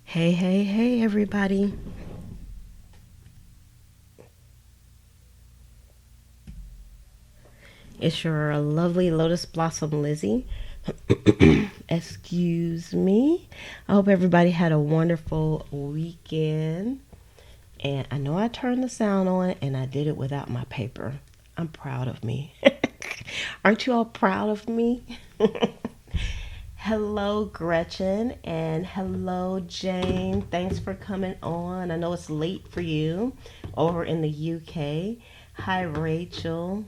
Hey, hey, hey, everybody. It's your lovely Lotus Blossom Lizzie. Excuse me. I hope everybody had a wonderful weekend. And I know I turned the sound on and I did it without my paper. I'm proud of me. Aren't you all proud of me? Hello, Gretchen, and hello, Jane. Thanks for coming on. I know it's late for you over in the UK. Hi, Rachel.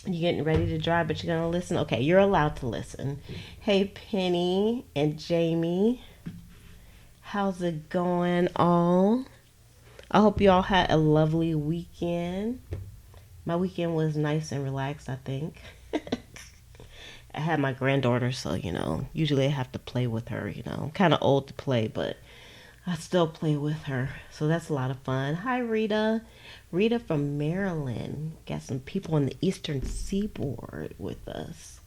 You getting ready to drive, but you're gonna listen? Okay, you're allowed to listen. Hey, Penny and Jamie. How's it going, all? I hope you all had a lovely weekend. My weekend was nice and relaxed, I think. I had my granddaughter, so usually I have to play with her. I'm kind of old to play, but I still play with her. So that's a lot of fun. Hi, Rita. Rita from Maryland. Got some people on the Eastern Seaboard with us.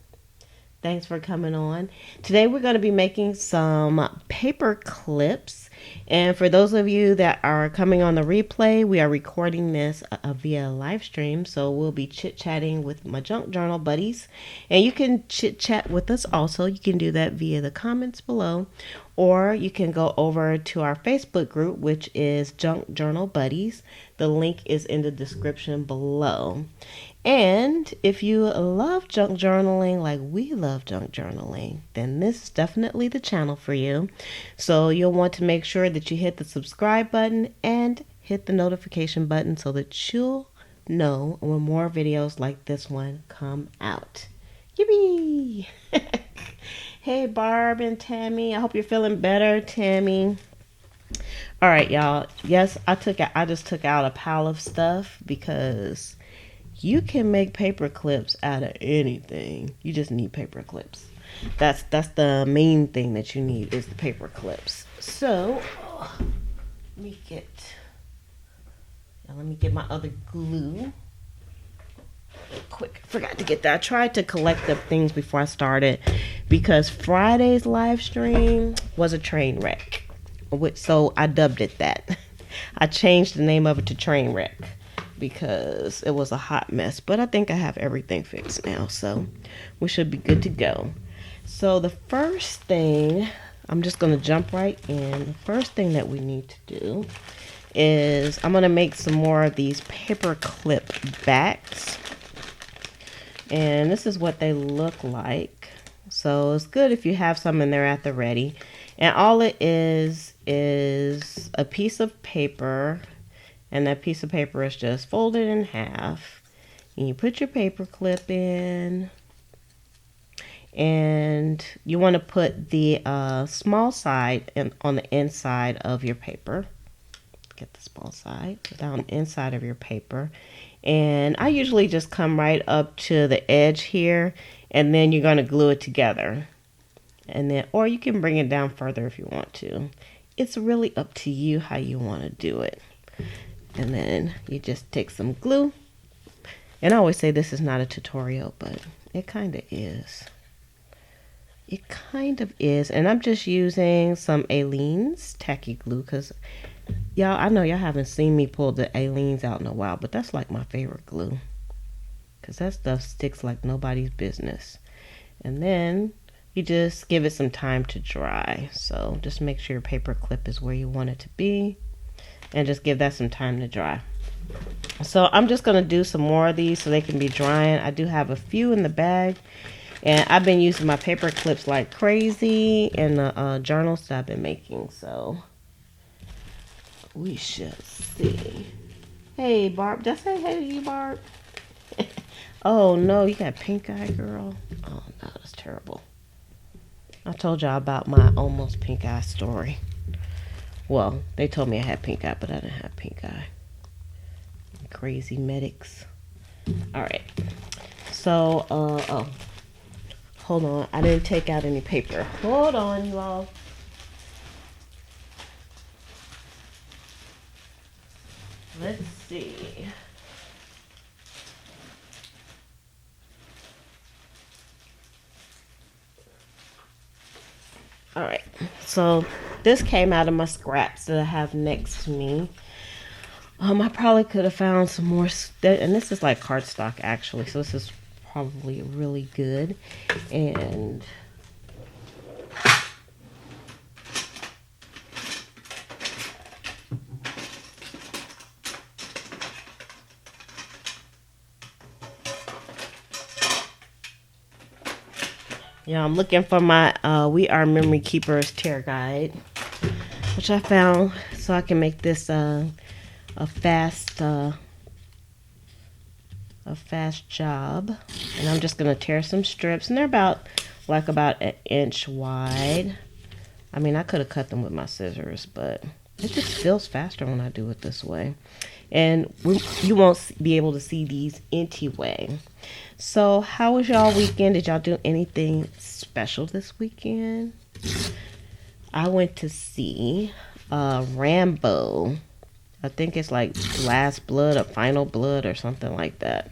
Thanks for coming on. Today we're going to be making some paper clips. And for those of you that are coming on the replay, we are recording this via live stream. So we'll be chit-chatting with my junk journal buddies. And you can chit-chat with us also. You can do that via the comments below. Or you can go over to our Facebook group, which is Junk Journal Buddies. The link is in the description below. And if you love junk journaling like we love junk journaling, then this is definitely the channel for you. So you'll want to make sure that you hit the subscribe button and hit the notification button so that you'll know when more videos like this one come out. Yippee! Hey, Barb and Tammy. I hope you're feeling better, Tammy. All right, y'all. Yes, I just took out a pile of stuff because you can make paper clips out of anything. You just need paper clips. That's the main thing that you need is the paper clips. So let me get my other glue. Real quick, forgot to get that. I tried to collect up things before I started because Friday's live stream was a train wreck. So I dubbed it that. I changed the name of it to train wreck because it was a hot mess, but I think I have everything fixed now, so we should be good to go. So the first thing, I'm just going to jump right in. The first thing that we need to do is I'm going to make some more of these paper clip backs, and this is what they look like. So it's good if you have some in there at the ready, and all it is a piece of paper. And that piece of paper is just folded in half. And you put your paper clip in. And you want to put the small side on the inside of your paper. Get the small side down the inside of your paper. And I usually just come right up to the edge here. And then you're going to glue it together. And then, or you can bring it down further if you want to. It's really up to you how you want to do it. And then you just take some glue. And I always say this is not a tutorial, but it kind of is. It kind of is. And I'm just using some Aleene's tacky glue because, y'all, I know y'all haven't seen me pull the Aleene's out in a while, but that's like my favorite glue. Because that stuff sticks like nobody's business. And then you just give it some time to dry. So just make sure your paper clip is where you want it to be. And just give that some time to dry. So I'm just going to do some more of these so they can be drying. I do have a few in the bag. And I've been using my paper clips like crazy in the journals that I've been making. So we shall see. Hey, Barb. Did I say hey to you, Barb? Oh, no. You got pink eye, girl? Oh, no. That's terrible. I told y'all about my almost pink eye story. Well, they told me I had pink eye, but I didn't have pink eye. Crazy medics. Alright. So, hold on. I didn't take out any paper. Hold on, you all. Let's see. Alright. So, this came out of my scraps that I have next to me. I probably could have found some more, and this is like cardstock actually, so this is probably really good. And yeah, I'm looking for my We Are Memory Keepers tear guide, which I found so I can make this a fast job. And I'm just gonna tear some strips, and they're about an inch wide. I mean, I could have cut them with my scissors, but it just feels faster when I do it this way. And you won't be able to see these anyway. So how was y'all weekend? Did y'all do anything special this weekend? I went to see Rambo. I think it's like Last Blood or Final Blood or something like that.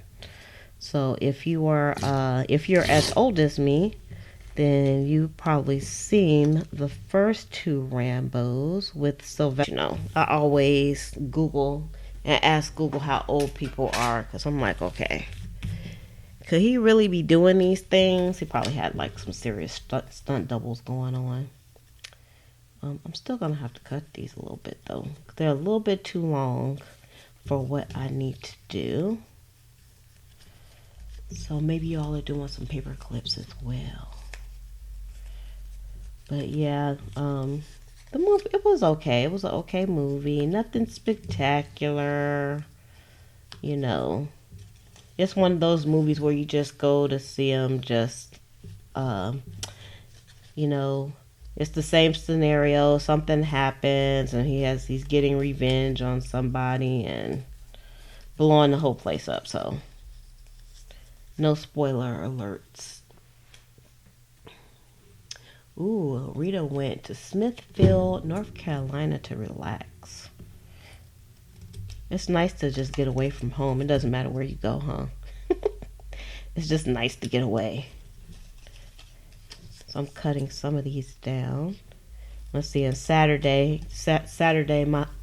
So if you're as old as me, then you've probably seen the first two Rambos with Sylvester. You know, I always Google and ask Google how old people are, because I'm like, okay, could he really be doing these things? He probably had like some serious stunt doubles going on. I'm still gonna have to cut these a little bit though. They're a little bit too long for what I need to do. So maybe y'all are doing some paper clips as well. But yeah, the movie, it was okay. It was an okay movie. Nothing spectacular. You know, it's one of those movies where you just go to see them. Just, you know, it's the same scenario. Something happens, and he's getting revenge on somebody and blowing the whole place up. So, no spoiler alerts. Ooh, Rita went to Smithfield, North Carolina to relax. It's nice to just get away from home. It doesn't matter where you go, huh? It's just nice to get away. So I'm cutting some of these down. Let's see, on Saturday,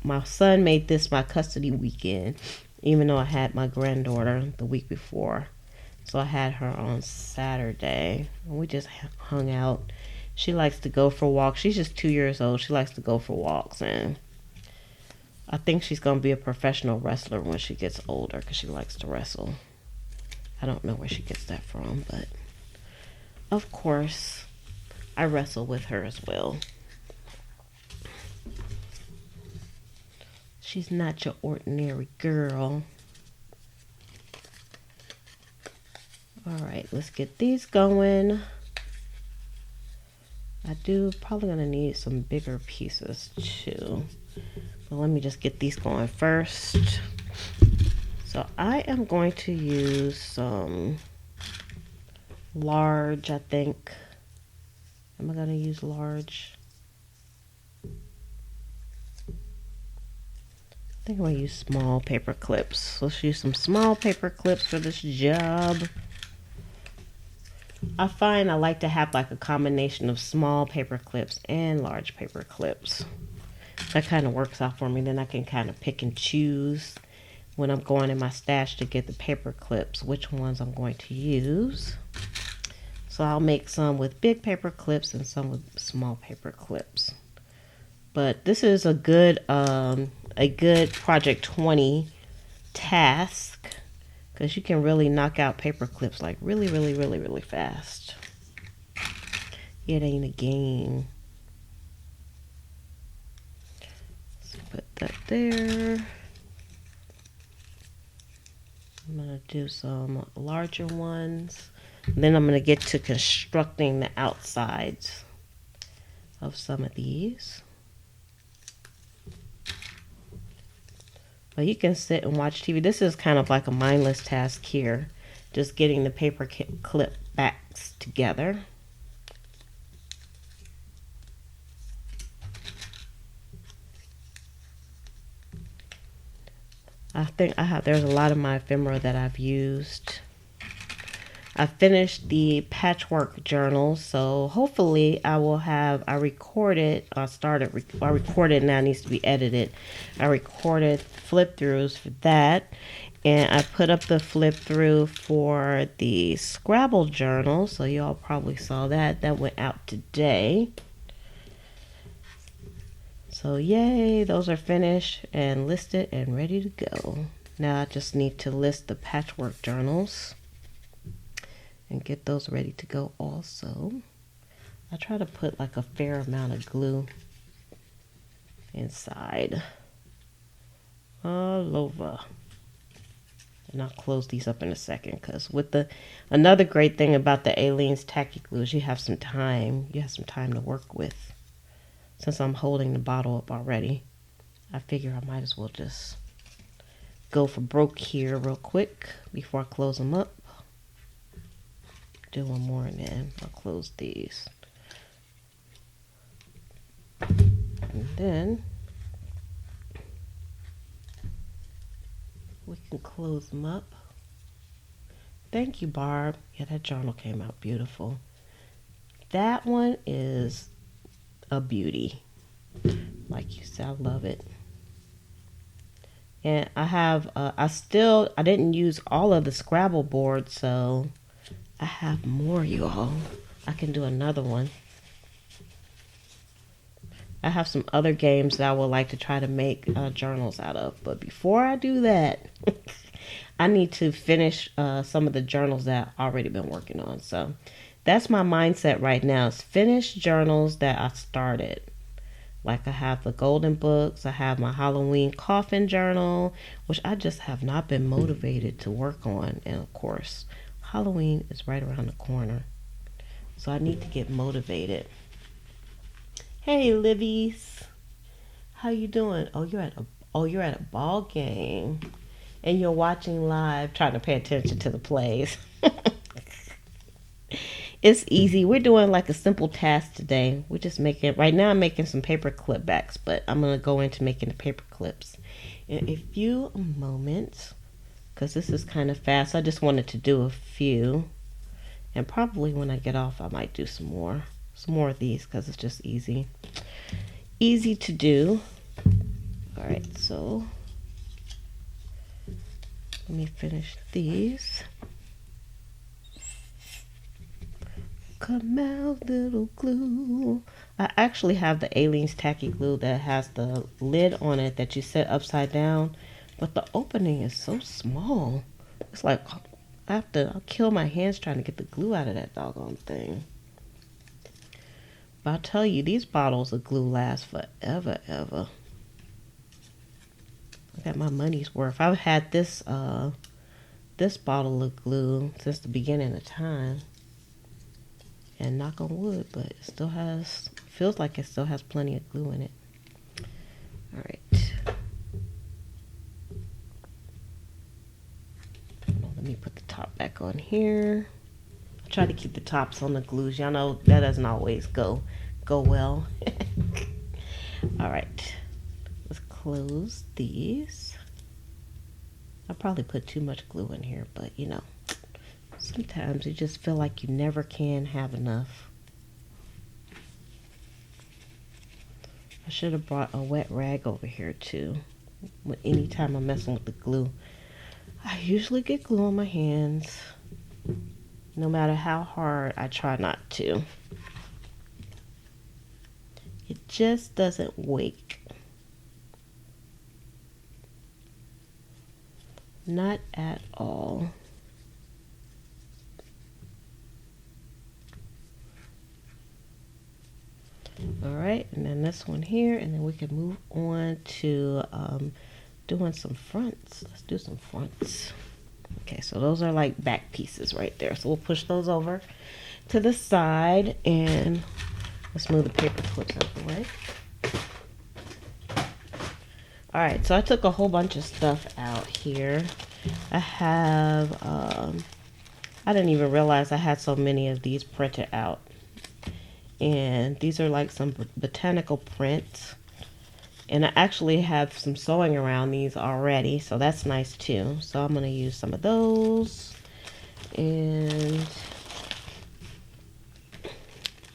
my son made this my custody weekend, even though I had my granddaughter the week before. So I had her on Saturday, and we just hung out. She likes to go for walks. She's just 2 years old. She likes to go for walks, and I think she's going to be a professional wrestler when she gets older, because she likes to wrestle. I don't know where she gets that from, but of course, I wrestle with her as well. She's not your ordinary girl. All right, let's get these going. I do probably gonna need some bigger pieces too. But let me just get these going first. So I am going to use some large, I think. Am I gonna use large? I think I'm gonna use small paper clips. Let's use some small paper clips for this job. I find I like to have like a combination of small paper clips and large paper clips. That kind of works out for me. Then I can kind of pick and choose when I'm going in my stash to get the paper clips, which ones I'm going to use. So I'll make some with big paper clips and some with small paper clips. But this is a good Project 20 task, because you can really knock out paper clips like really, really, really, really fast. It ain't a game. Let's put that there. I'm going to do some larger ones. Then I'm going to get to constructing the outsides of some of these. But you can sit and watch TV. This is kind of like a mindless task here. Just getting the paper clip backs together. I think there's a lot of my ephemera that I've used. I finished the patchwork journal, so hopefully I recorded, now it needs to be edited. I recorded flip throughs for that, and I put up the flip through for the Scrabble journal, so y'all probably saw that. That went out today. So yay, those are finished and listed and ready to go. Now I just need to list the patchwork journals and get those ready to go also. I try to put like a fair amount of glue inside. All over. And I'll close these up in a second, because another great thing about the Aleene's tacky glue is you have some time to work with. Since I'm holding the bottle up already, I figure I might as well just go for broke here real quick before I close them up. Do one more and then I'll close these. And then we can close them up. Thank you, Barb. Yeah, that journal came out beautiful. That one is a beauty. Like you said, I love it. And I have, I didn't use all of the Scrabble boards, so I have more, you all. I can do another one. I have some other games that I would like to try to make journals out of. But before I do that, I need to finish some of the journals that I've already been working on. So that's my mindset right now, is finish journals that I started. Like I have the golden books, I have my Halloween coffin journal, which I just have not been motivated to work on. And of course, Halloween is right around the corner. So I need to get motivated. Hey, Livies. How you doing? Oh, you're at a ball game. And you're watching live, trying to pay attention to the plays. It's easy. We're doing like a simple task today. We're just right now I'm making some paper clip backs, but I'm going to go into making the paper clips in a few moments, because this is kind of fast. I just wanted to do a few, and probably when I get off I might do some more of these, because it's just easy to do. All right, so let me finish these. Come out, little glue. I actually have the Aleene's tacky glue that has the lid on it that you set upside down, but the opening is so small. It's like I'll kill my hands trying to get the glue out of that doggone thing. But I'll tell you, these bottles of glue last forever, ever. I got my money's worth. I've had this bottle of glue since the beginning of time. And knock on wood, but it still feels like it still has plenty of glue in it. All right. Let me put the top back on here. I try to keep the tops on the glues. Y'all know that doesn't always go well. All right. Let's close these. I probably put too much glue in here, but you know. Sometimes you just feel like you never can have enough. I should have brought a wet rag over here too. Anytime I'm messing with the glue, I usually get glue on my hands. No matter how hard I try not to. It just doesn't wake. Not at all. All right, and then this one here, and then we can move on to doing some fronts. Let's do some fronts. Okay, so those are like back pieces right there. So we'll push those over to the side, and let's move the paper clips out of the way. All right, so I took a whole bunch of stuff out here. I have, I didn't even realize I had so many of these printed out. And these are like some botanical prints. And I actually have some sewing around these already, so that's nice too. So I'm going to use some of those. And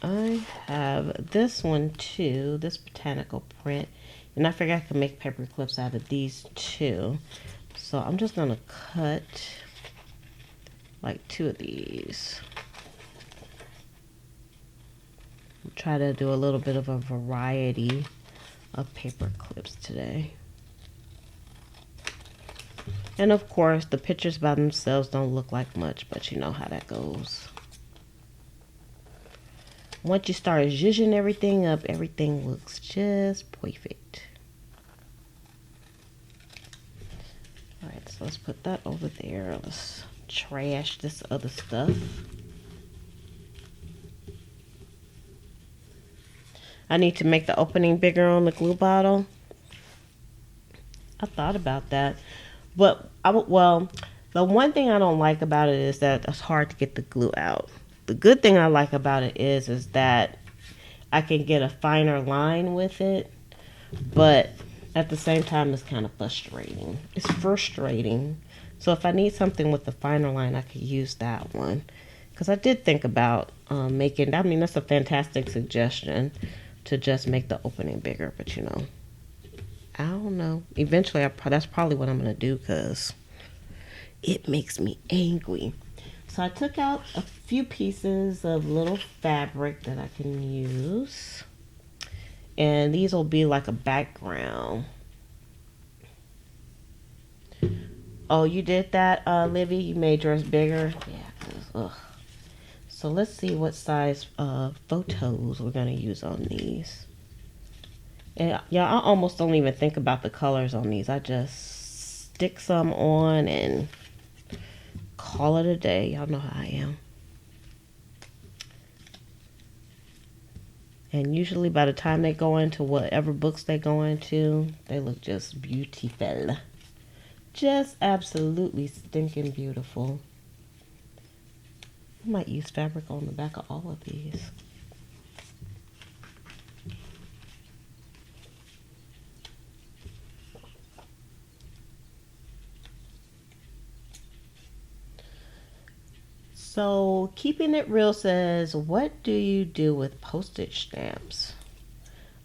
I have this one too, this botanical print. And I figured I could make paper clips out of these too. So I'm just gonna cut like 2 of these. Try to do a little bit of a variety of paper clips today. And of course, the pictures by themselves don't look like much, but you know how that goes. Once you start zhuzhing everything up, everything looks just perfect. Alright, so let's put that over there. Let's trash this other stuff. I need to make the opening bigger on the glue bottle. I thought about that. But, well, the one thing I don't like about it is that it's hard to get the glue out. The good thing I like about it is that I can get a finer line with it. But at the same time, it's kind of frustrating. It's frustrating. So if I need something with the finer line, I could use that one. Because I did think about making, I mean, that's a fantastic suggestion to just make the opening bigger. But, you know, I don't know. Eventually, that's probably what I'm going to do because it makes me angry. So I took out a few pieces of little fabric that I can use. And these will be like a background. Oh, you did that, Livy? You made yours bigger? Yeah, ugh. So let's see what size photos we're going to use on these. And yeah, I almost don't even think about the colors on these. I just stick some on and call it a day. Y'all know how I am. And usually by the time they go into whatever books they go into, they look just beautiful. Just absolutely stinking beautiful. I might use fabric on the back of all of these. So, Keeping It Real says, what do you do with postage stamps?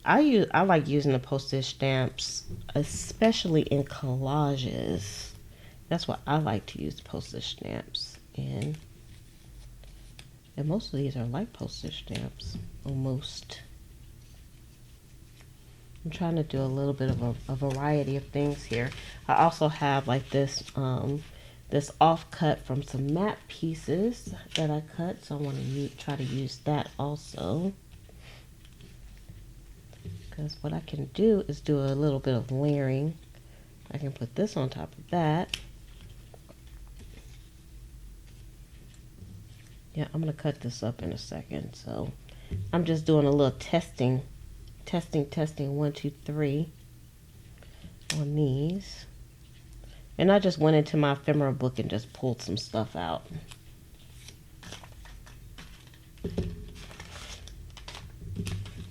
I like using the postage stamps, especially in collages. That's what I like to use postage stamps in. And most of these are like postage stamps, almost. I'm trying to do a little bit of a variety of things here. I also have like this this offcut from some matte pieces that I cut, so I want to try to use that also. Because what I can do is do a little bit of layering. I can put this on top of that. Yeah, I'm going to cut this up in a second. So I'm just doing a little testing, 1, 2, 3 on these. And I just went into my ephemera book and just pulled some stuff out.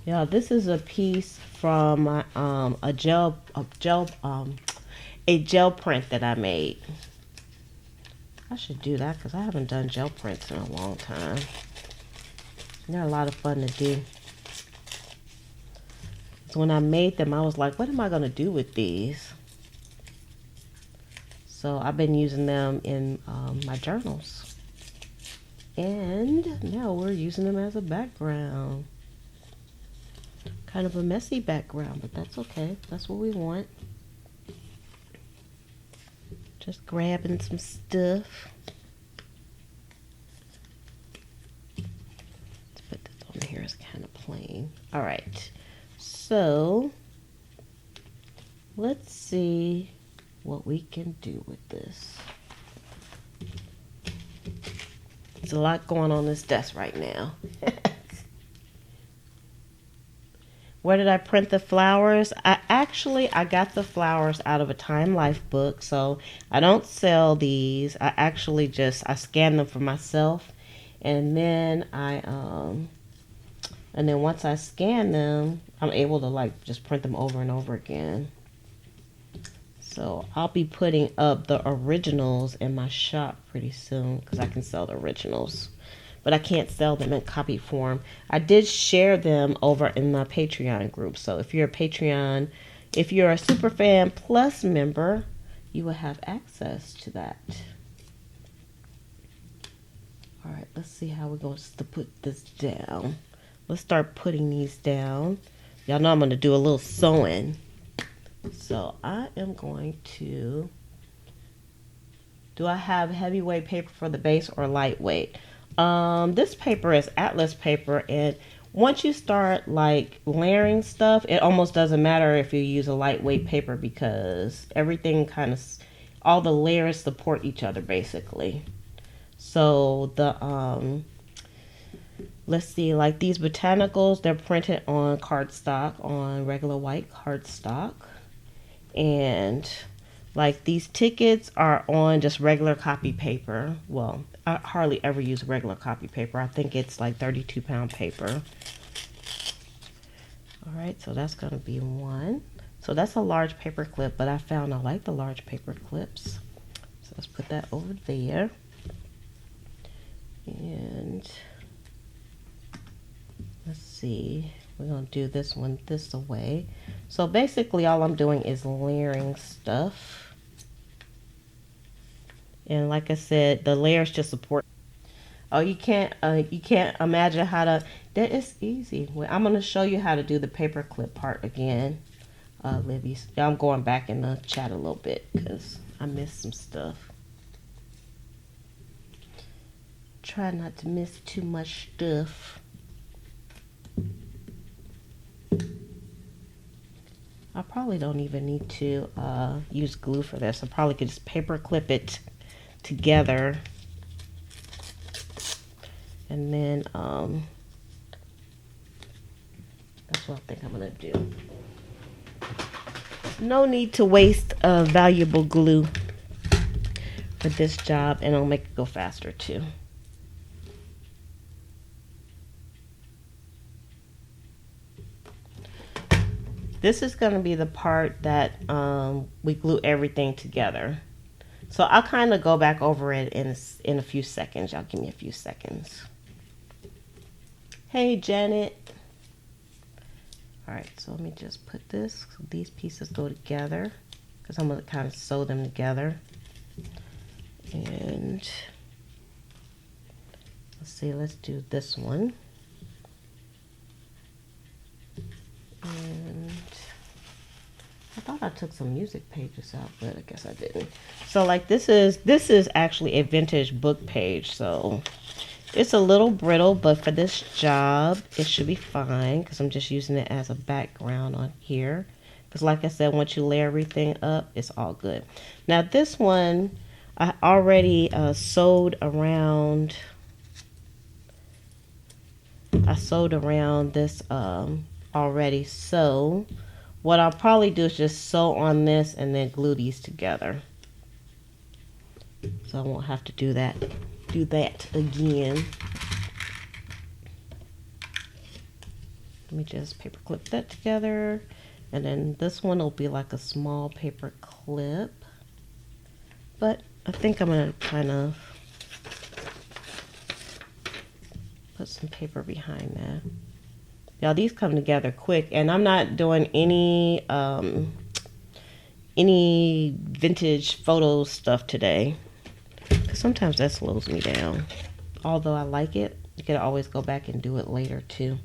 Yeah, this is a piece from a gel print that I made. I should do that because I haven't done gel prints in a long time. They're a lot of fun to do. So when I made them, I was like, what am I going to do with these? So I've been using them in my journals. And now we're using them as a background. Kind of a messy background, but that's okay. That's what we want. Just grabbing some stuff. Let's put this on here. It's kind of plain. All right. So let's see what we can do with this. There's a lot going on this desk right now. Where did I print the flowers? I got the flowers out of a Time Life book, so I don't sell these. I scan them for myself, and then once I scan them, I'm able to like just print them over and over again. So I'll be putting up the originals in my shop pretty soon because I can sell the originals, but I can't sell them in copy form. I did share them over in my Patreon group. So if you're a Superfan Plus member, you will have access to that. All right, let's see how we're going to put this down. Let's start putting these down. Y'all know I'm going to do a little sewing. So I am going to, do I have heavyweight paper for the base or lightweight? This paper is Atlas paper, and once you start like layering stuff, it almost doesn't matter if you use a lightweight paper because everything kind of, all the layers support each other basically. So the let's see, like these botanicals, they're printed on cardstock, on regular white cardstock. And like these tickets are on just regular copy paper. Well, I hardly ever use regular copy paper. I think it's like 32-pound paper. All right, so that's going to be one. So that's a large paper clip, but I found I like the large paper clips. So let's put that over there. And let's see, we're going to do this one this way. So basically all I'm doing is layering stuff. And like I said, the layers just support. Oh, you can't imagine how to, that is easy. Well, I'm going to show you how to do the paper clip part again, Libby. I'm going back in the chat a little bit because I missed some stuff. Try not to miss too much stuff. I probably don't even need to use glue for this. I probably could just paper clip it together. And then that's what I think I'm going to do. No need to waste valuable glue for this job, and it'll make it go faster too. This is going to be the part that we glue everything together. So I'll kind of go back over it in a few seconds. Y'all give me a few seconds. Hey, Janet. All right, so let me just put this, so these pieces go together because I'm going to kind of sew them together. And let's see, let's do this one. And I thought I took some music pages out, but I guess I didn't. So like this is actually a vintage book page, so it's a little brittle, but for this job it should be fine because I'm just using it as a background on here. Because like I said, once you lay everything up, it's all good. Now this one I already sewed around. I sewed around this already, so what I'll probably do is just sew on this and then glue these together, so I won't have to do that again. Let me just paper clip that together, and then this one will be like a small paper clip, but I think I'm gonna kind of put some paper behind that. Y'all, these come together quick, and I'm not doing any vintage photo stuff today, because sometimes that slows me down. Although I like it, you can always go back and do it later too.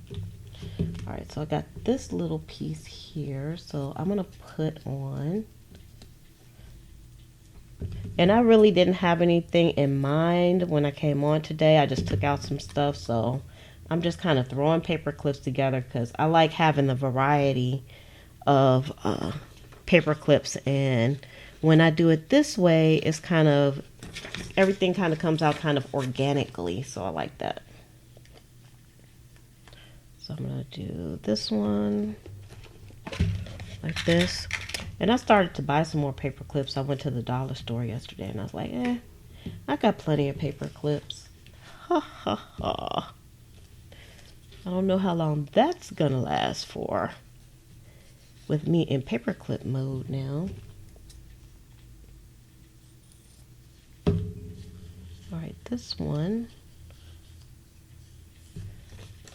All right, so I got this little piece here, so I'm gonna put on, and I really didn't have anything in mind when I came on today. I just took out some stuff, so I'm just kind of throwing paper clips together because I like having the variety of paper clips, and when I do it this way, it's kind of, everything kind of comes out kind of organically, so I like that. So I'm going to do this one like this, and I started to buy some more paper clips. I went to the dollar store yesterday and I was like, I got plenty of paper clips. Ha ha ha. I don't know how long that's gonna last for with me in paperclip mode now. this one,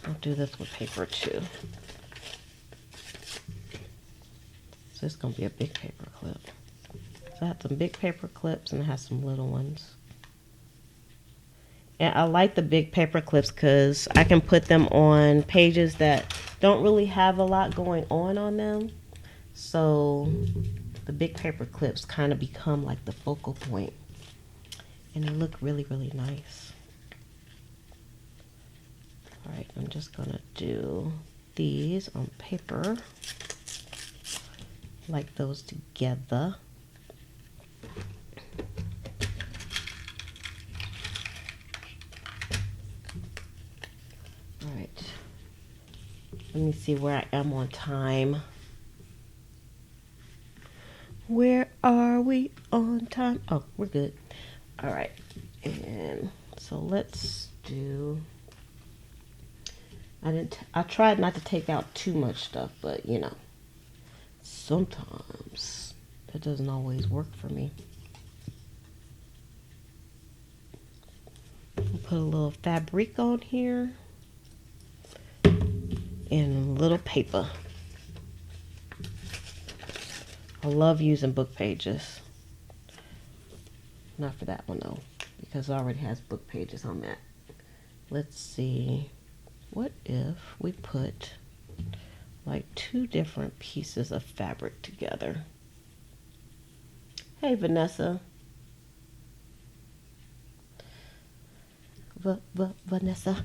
I'll do this with paper too. So it's gonna be a big paper clip. So I have some big paper clips and I have some little ones. And I like the big paper clips because I can put them on pages that don't really have a lot going on them. So the big paper clips kind of become like the focal point. And they look really, really nice. All right, I'm just gonna do these on paper. Like those together. All right, let me see where I am on time. Where are we on time? Oh, we're good. All right, and so let's do, I tried not to take out too much stuff, but you know, sometimes that doesn't always work for me. I'll put a little fabric on here and a little paper. I love using book pages. Not for that one though, because it already has book pages on that. Let's see, what if we put like 2 different pieces of fabric together? Hey Vanessa. Vanessa.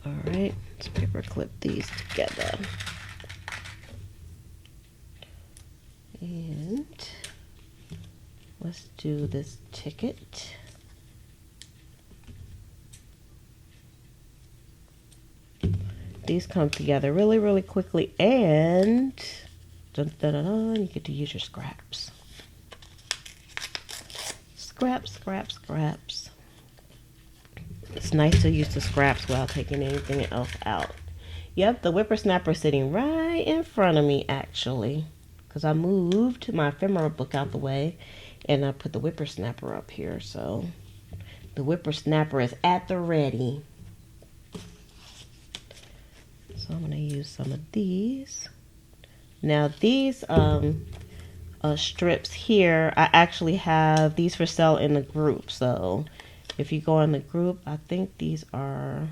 All right, let's paper clip these together. And let's do this ticket. These come together really, really quickly, and dun, dun, dun, dun, you get to use your scraps. Scraps, scraps, scraps. It's nice to use the scraps without taking anything else out. Yep, the whippersnapper is sitting right in front of me, actually, because I moved my ephemera book out the way, and I put the whippersnapper up here, so the whippersnapper is at the ready. So I'm going to use some of these. Now these strips here, I actually have these for sale in the group. So if you go in the group, I think these are,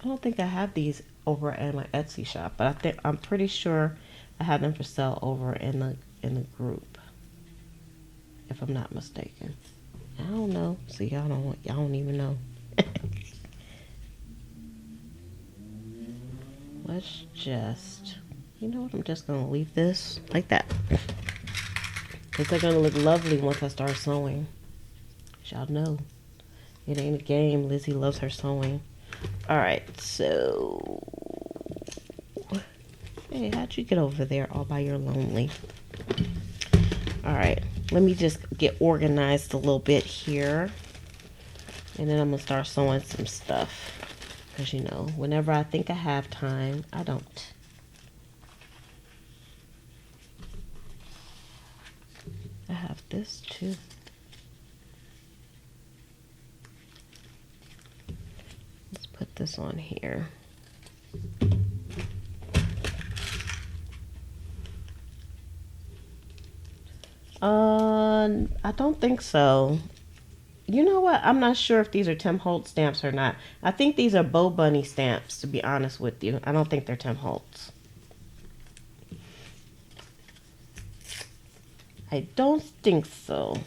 I don't think I have these over at my Etsy shop, but I'm pretty sure I have them for sale over in the group, if I'm not mistaken. I don't know. See, y'all don't even know. Let's just, you know what, I'm just going to leave this like that. Because they're going to look lovely once I start sewing. Y'all know, it ain't a game. Lizzie loves her sewing. Alright, so, hey, how'd you get over there all by your lonely? Alright, let me just get organized a little bit here. And then I'm going to start sewing some stuff. Because, you know, whenever I think I have time, I don't. I have this too. Let's put this on here. I don't think so. You know what? I'm not sure if these are Tim Holtz stamps or not. I think these are Bo Bunny stamps, to be honest with you. I don't think they're Tim Holtz. I don't think so.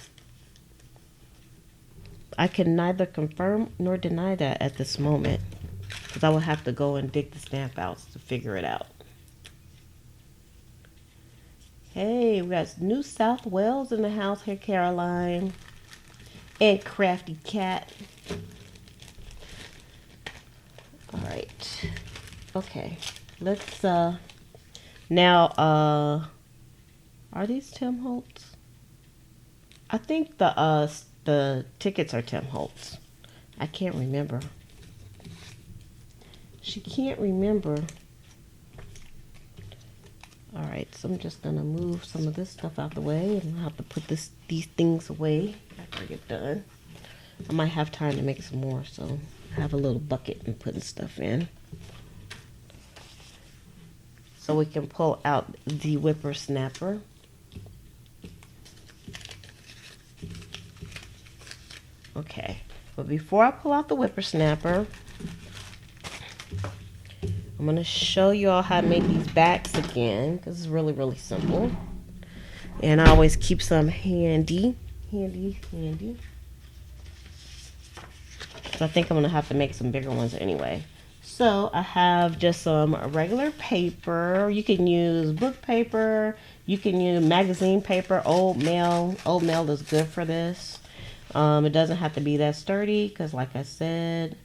I can neither confirm nor deny that at this moment, because I will have to go and dig the stamp out to figure it out. Hey, we got New South Wales in the house here, Caroline. And Crafty Cat. Alright. Okay. Let's now are these Tim Holtz? I think the tickets are Tim Holtz. I can't remember. She can't remember. All right, so I'm just gonna move some of this stuff out the way, and I'll have to put these things away after I get done. I might have time to make some more, so I have a little bucket and putting stuff in. So we can pull out the whippersnapper. Okay, but before I pull out the whippersnapper, I'm going to show you all how to make these backs again, because it's really, really simple. And I always keep some handy. So I think I'm going to have to make some bigger ones anyway. So I have just some regular paper. You can use book paper. You can use magazine paper, old mail. Old mail is good for this. It doesn't have to be that sturdy, because like I said,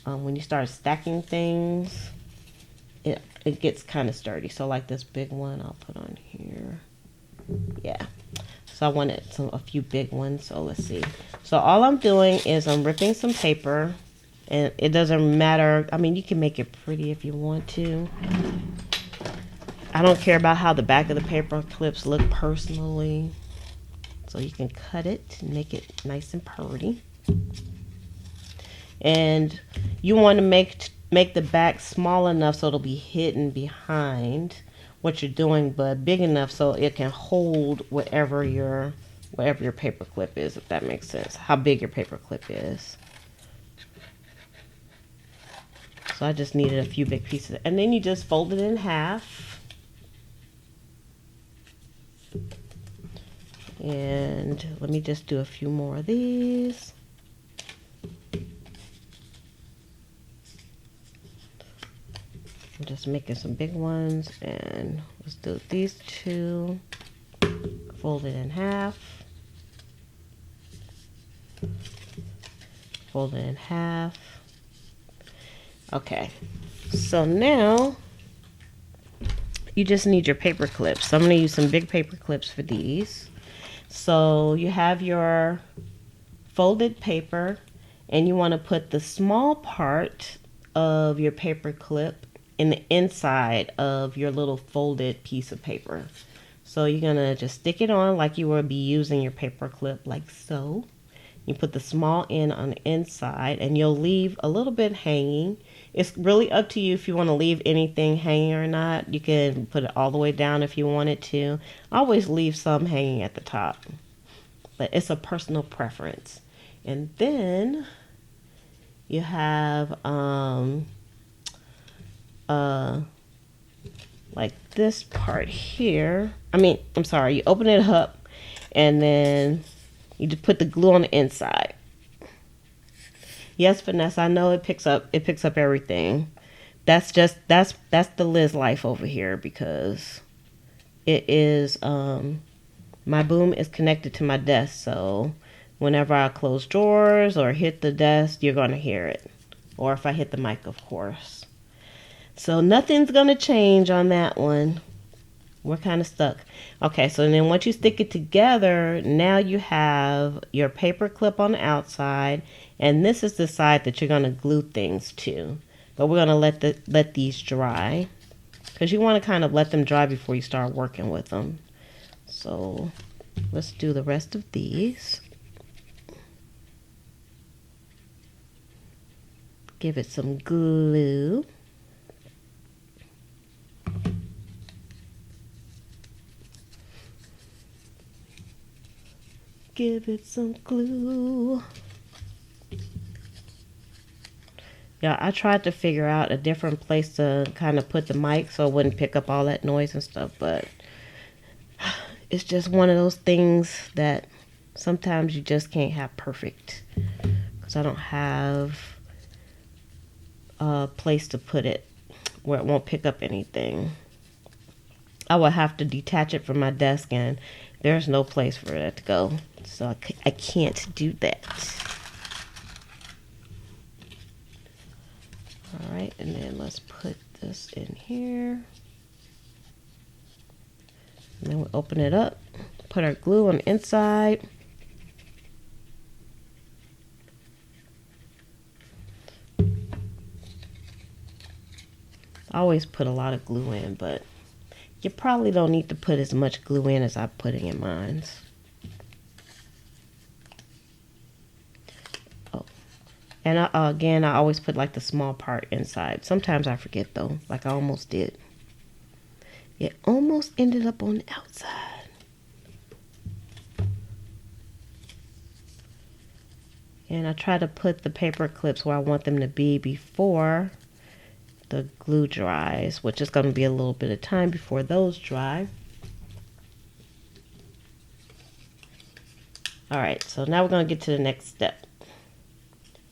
when you start stacking things, it gets kind of sturdy. So like this big one I'll put on here. Yeah. So I wanted a few big ones. So let's see. So all I'm doing is I'm ripping some paper, and it doesn't matter. I mean, you can make it pretty if you want to. I don't care about how the back of the paper clips look personally. So you can cut it and make it nice and pretty. And you want to make the back small enough so it'll be hidden behind what you're doing, but big enough so it can hold whatever your paper clip is, if that makes sense. How big your paper clip is. So I just needed a few big pieces, and then you just fold it in half. And let me just do a few more of these. I'm just making some big ones, and let's do these two. Fold it in half. Fold it in half. Okay, so now you just need your paper clips. So I'm going to use some big paper clips for these. So you have your folded paper, and you want to put the small part of your paper clip in the inside of your little folded piece of paper. So you're going to just stick it on like you would be using your paper clip, like so. You put the small end on the inside, and you'll leave a little bit hanging. It's really up to you if you want to leave anything hanging or not. You can put it all the way down if you wanted to. I always leave some hanging at the top, but it's a personal preference. And then you have like this part here. I'm sorry, you open it up, and then you just put the glue on the inside. Yes, Vanessa, I know it picks up everything. That's the Liz life over here, because it is my boom is connected to my desk, so whenever I close drawers or hit the desk, you're gonna hear it. Or if I hit the mic, of course. So nothing's gonna change on that one. We're kind of stuck. Okay, so then once you stick it together, now you have your paper clip on the outside, and this is the side that you're going to glue things to. But we're going to let these dry, because you want to kind of let them dry before you start working with them. So let's do the rest of these. Give it some glue. Give it some glue. Yeah, I tried to figure out a different place to kind of put the mic so it wouldn't pick up all that noise and stuff, but it's just one of those things that sometimes you just can't have perfect, because I don't have a place to put it where it won't pick up anything. I would have to detach it from my desk, and there's no place for it to go, so I can't do that. All right, and then let's put this in here. And then we open it up, put our glue on the inside. I always put a lot of glue in, but You probably don't need to put as much glue in as I'm putting in mine. Oh, and again, I always put like the small part inside. Sometimes I forget though, like I almost did. It almost ended up on the outside. And I try to put the paper clips where I want them to be before the glue dries, which is going to be a little bit of time before those dry. Alright, so now we're going to get to the next step,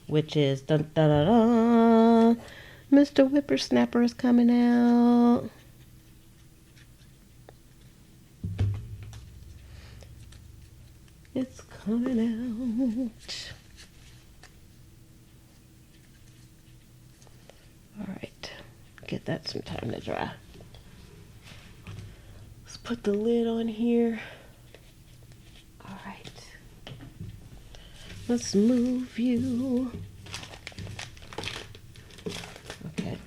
which is dun, dun, dun, dun, Mr. Whippersnapper is coming out. It's coming out. Alright, get that some time to dry. Let's put the lid on here. Alright. Let's move you. Okay.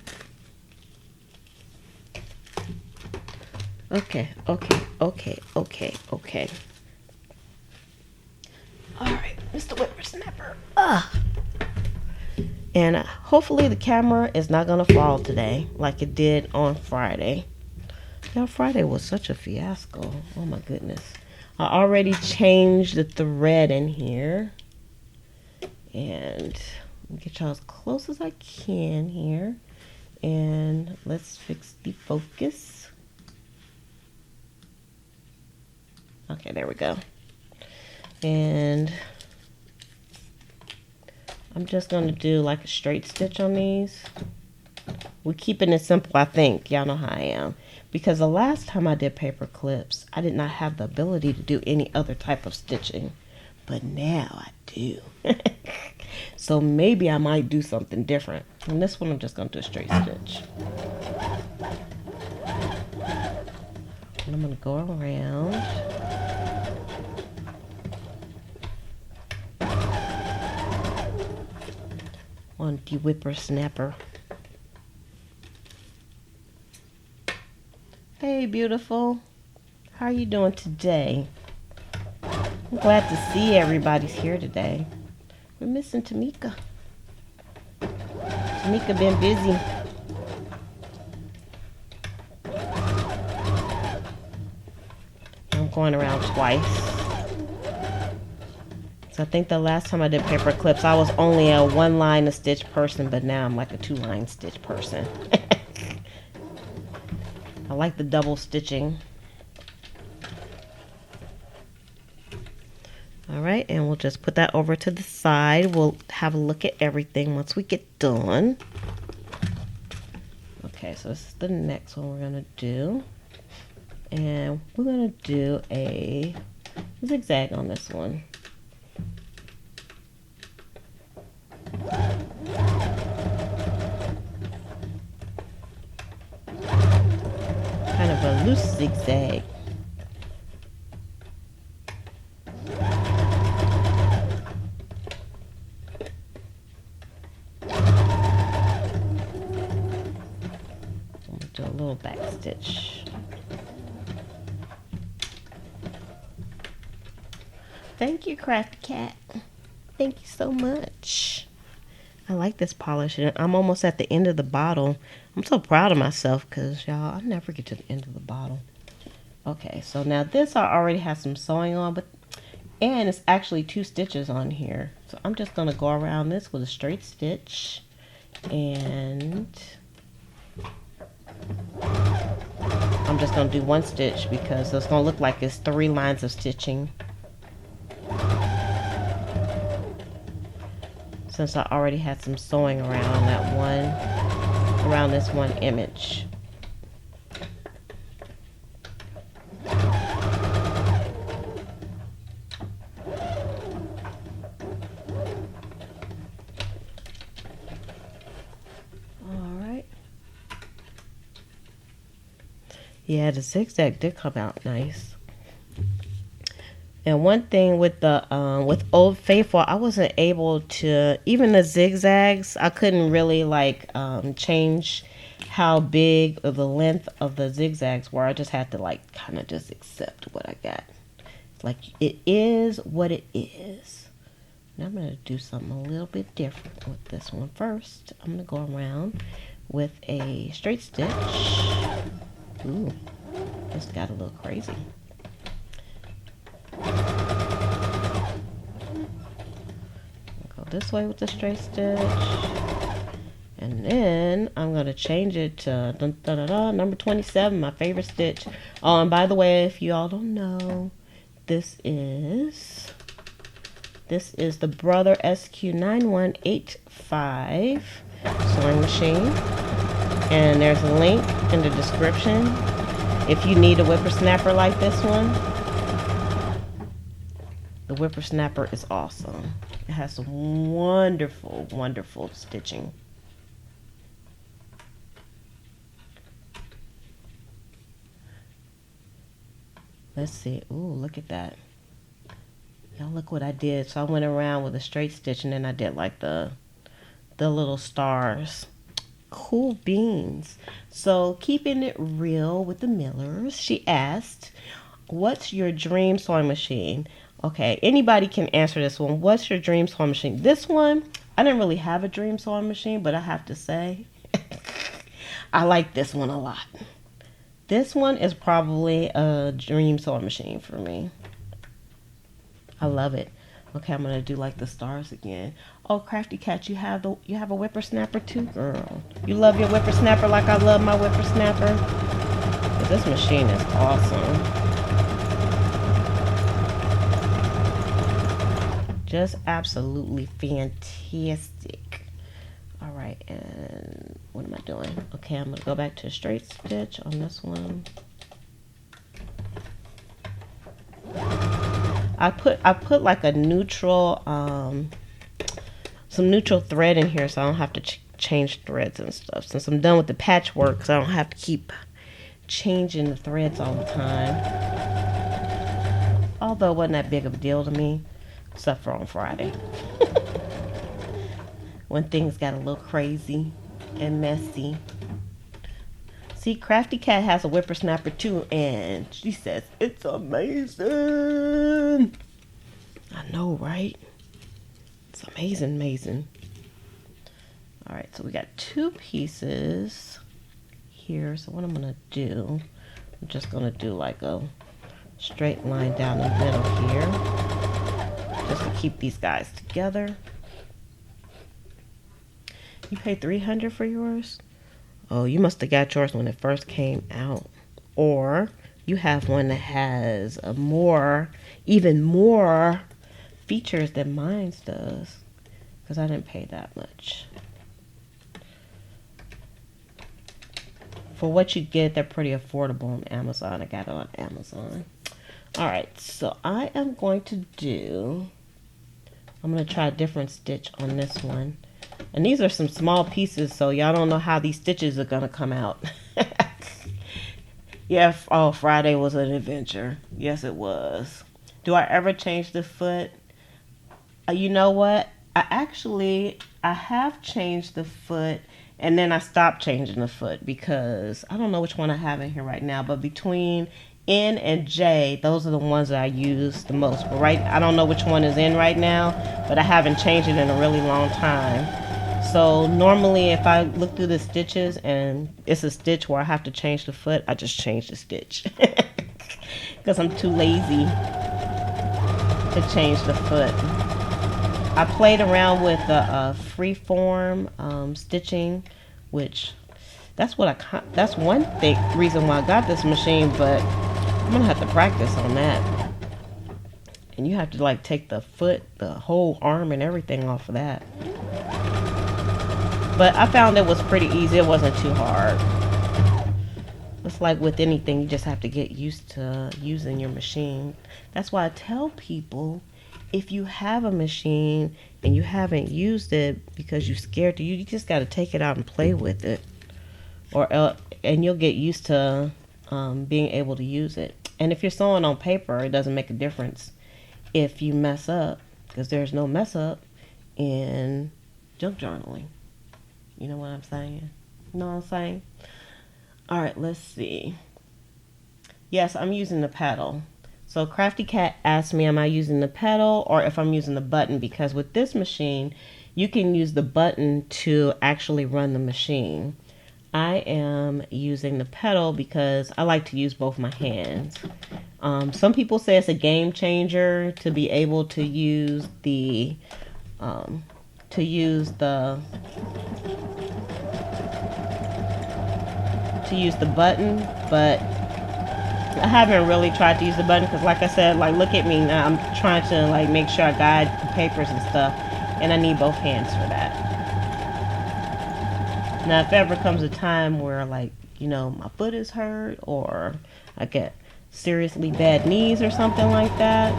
Okay. Alright, Mr. Whippersnapper. And hopefully the camera is not going to fall today like it did on Friday. Now, Friday was such a fiasco. Oh my goodness. I already changed the thread in here. And get y'all as close as I can here. And let's fix the focus. Okay, there we go. And I'm just going to do like a straight stitch on these. We're keeping it simple, I think. Y'all know how I am. Because the last time I did paper clips, I did not have the ability to do any other type of stitching. But now I do. So maybe I might do something different. And this one I'm just going to do a straight stitch. And I'm going to go around. On the whippersnapper. Hey, beautiful. How are you doing today? I'm glad to see everybody's here today. We're missing Tamika. Tamika been busy. I'm going around twice. So I think the last time I did paper clips, I was only a one line of stitch person, but now I'm like a 2-line stitch person. I like the double stitching. Alright, and we'll just put that over to the side. We'll have a look at everything once we get done. Okay, so this is the next one we're going to do. And we're going to do a zigzag on this one. Kind of a loose zigzag. Do a little back stitch. Thank you, Crafty Cat. Thank you so much. I like this polish. I'm almost at the end of the bottle. I'm so proud of myself because, y'all, I never get to the end of the bottle. Okay, so now this I already have some sewing on, and it's actually 2 stitches on here. So I'm just going to go around this with a straight stitch. And I'm just going to do 1 stitch because it's going to look like it's 3 lines of stitching. Since I already had some sewing around that one, around this one image. Alright. Yeah, the zigzag did come out nice. And one thing with the with Old Faithful, I wasn't able to, even the zigzags, I couldn't really like change how big of the length of the zigzags were. I just had to like kind of just accept what I got. It's like it is what it is. Now I'm going to do something a little bit different with this one. First, I'm going to go around with a straight stitch. Ooh, this got a little crazy. Go this way with the straight stitch. And then I'm going to change it to number 27, my favorite stitch. Oh, and by the way, if you all don't know, this is the Brother SQ9185 sewing machine. And there's a link in the description if you need a whippersnapper like this one. The whippersnapper is awesome. It has some wonderful, wonderful stitching. Let's see. Ooh, look at that. Y'all look what I did. So I went around with a straight stitch and then I did like the little stars. Cool beans. So keeping it real with the Millers, she asked, what's your dream sewing machine? Okay, anybody can answer this one. What's your dream sewing machine? This one, I didn't really have a dream sewing machine, but I have to say, I like this one a lot. This one is probably a dream sewing machine for me. I love it. Okay, I'm gonna do like the stars again. Oh, Crafty Cat, you have a whippersnapper too, girl. You love your whippersnapper like I love my whippersnapper. But this machine is awesome. Just absolutely fantastic. All right, and what am I doing? Okay, I'm gonna go back to a straight stitch on this one. I put like a neutral, some neutral thread in here so I don't have to change threads and stuff. Since I'm done with the patchwork, so I don't have to keep changing the threads all the time. Although it wasn't that big of a deal to me, except for on Friday. When things got a little crazy and messy. See, Crafty Cat has a whippersnapper too, and she says, it's amazing. I know, right? It's amazing, amazing. All right, so we got 2 pieces here. So what I'm gonna do, I'm just gonna do like a straight line down the middle here, just to keep these guys together. You paid $300 for yours? Oh, you must have got yours when it first came out. Or you have one that has even more features than mine does. Because I didn't pay that much. For what you get, they're pretty affordable on Amazon. I got it on Amazon. Alright, so I'm going to try a different stitch on this one. And these are some small pieces, so y'all don't know how these stitches are gonna come out. Yeah, oh, Friday was an adventure. Yes, it was. Do I ever change the foot? You know what? I have changed the foot, and then I stopped changing the foot because I don't know which one I have in here right now, but between N and J, those are the ones that I use the most. But I don't know which one is in right now, but I haven't changed it in a really long time. So normally if I look through the stitches and it's a stitch where I have to change the foot, I just change the stitch. Because I'm too lazy to change the foot. I played around with the freeform stitching, which that's one reason why I got this machine, but I'm gonna have to practice on that. And you have to like take the foot, the whole arm and everything off of that. But I found it was pretty easy. It wasn't too hard. It's like with anything, you just have to get used to using your machine. That's why I tell people, if you have a machine and you haven't used it because you're scared to, you just got to take it out and play with it. And you'll get used to being able to use it. And if you're sewing on paper, it doesn't make a difference if you mess up, because there's no mess up in junk journaling. You know what I'm saying? You know what I'm saying? All right, let's see. Yes, I'm using the pedal. So Crafty Cat asked me, am I using the pedal or if I'm using the button? Because with this machine, you can use the button to actually run the machine. I am using the pedal because I like to use both my hands. Some people say it's a game changer to be able to use the button, but I haven't really tried to use the button because, like I said, like look at me now. I'm trying to like make sure I guide the papers and stuff, and I need both hands for that. Now, if ever comes a time where, like, you know, my foot is hurt or I get seriously bad knees or something like that,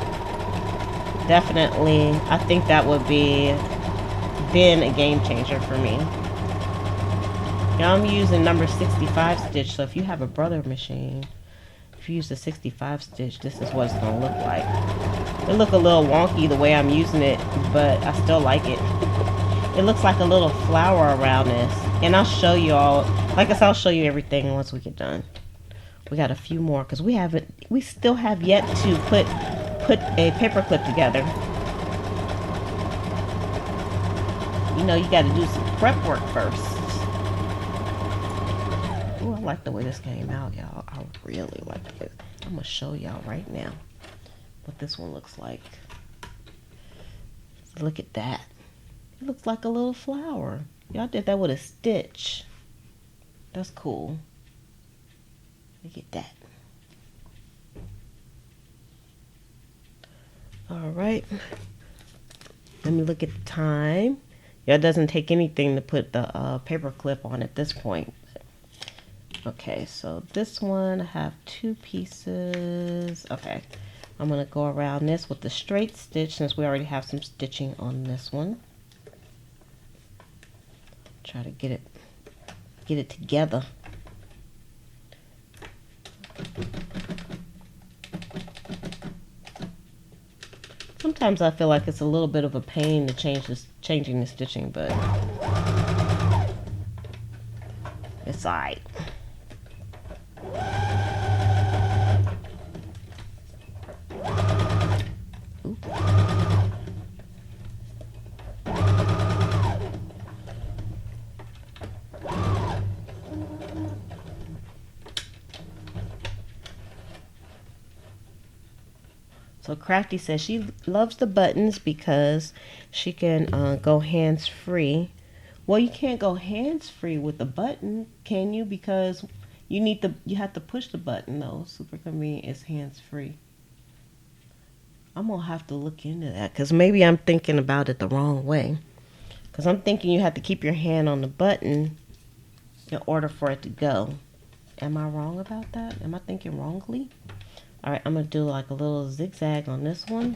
definitely, I think that would be then a game changer for me. Now I'm using number 65 stitch, so if you have a brother machine, if you use the 65 stitch, this is what it's going to look like. It look a little wonky the way I'm using it, but I still like it. It looks like a little flower around this. And I'll show you all, like I said, I'll show you everything once we get done. We got a few more because we still have yet to put a paperclip together. You know, you got to do some prep work first. Oh, I like the way this came out, y'all. I really like it. I'm going to show y'all right now what this one looks like. Look at that. It looks like a little flower. Y'all did that with a stitch. That's cool. Look at that. All right. Let me look at the time. Yeah, it doesn't take anything to put the paper clip on at this point. Okay, so this one, I have 2 pieces. Okay, I'm going to go around this with the straight stitch since we already have some stitching on this one. Try to get it together. Sometimes I feel like it's a little bit of a pain to changing the stitching, but it's alright. So Crafty says she loves the buttons because she can go hands-free. Well, you can't go hands-free with the button, can you? Because you have to push the button though. Super Convenient is hands-free. I'm gonna have to look into that because maybe I'm thinking about it the wrong way. Because I'm thinking you have to keep your hand on the button in order for it to go. Am I wrong about that? Am I thinking wrongly? All right, I'm going to do like a little zigzag on this one.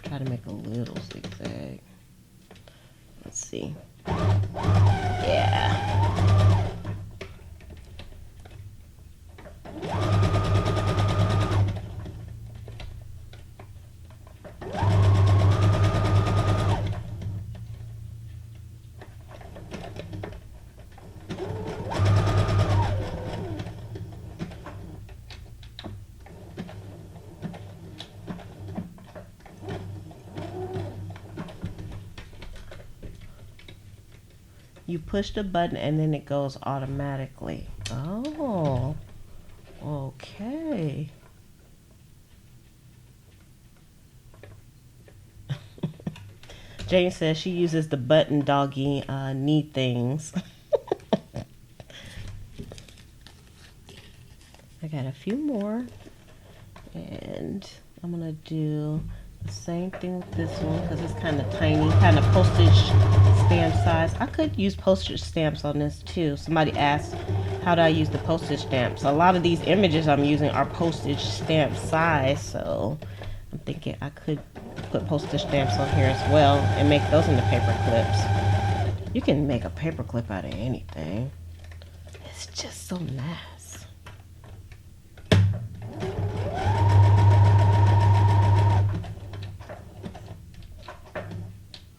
Try to make a little zigzag. Let's see. Yeah. You push the button and then it goes automatically. Oh, okay. Jane says she uses the button doggy knee things. I got a few more. And I'm going to do the same thing with this one because it's kind of tiny, kind of postage stamp size. I could use postage stamps on this too. Somebody asked, how do I use the postage stamps? A lot of these images I'm using are postage stamp size, so I'm thinking I could put postage stamps on here as well and make those into paper clips. You can make a paper clip out of anything. It's just so nice.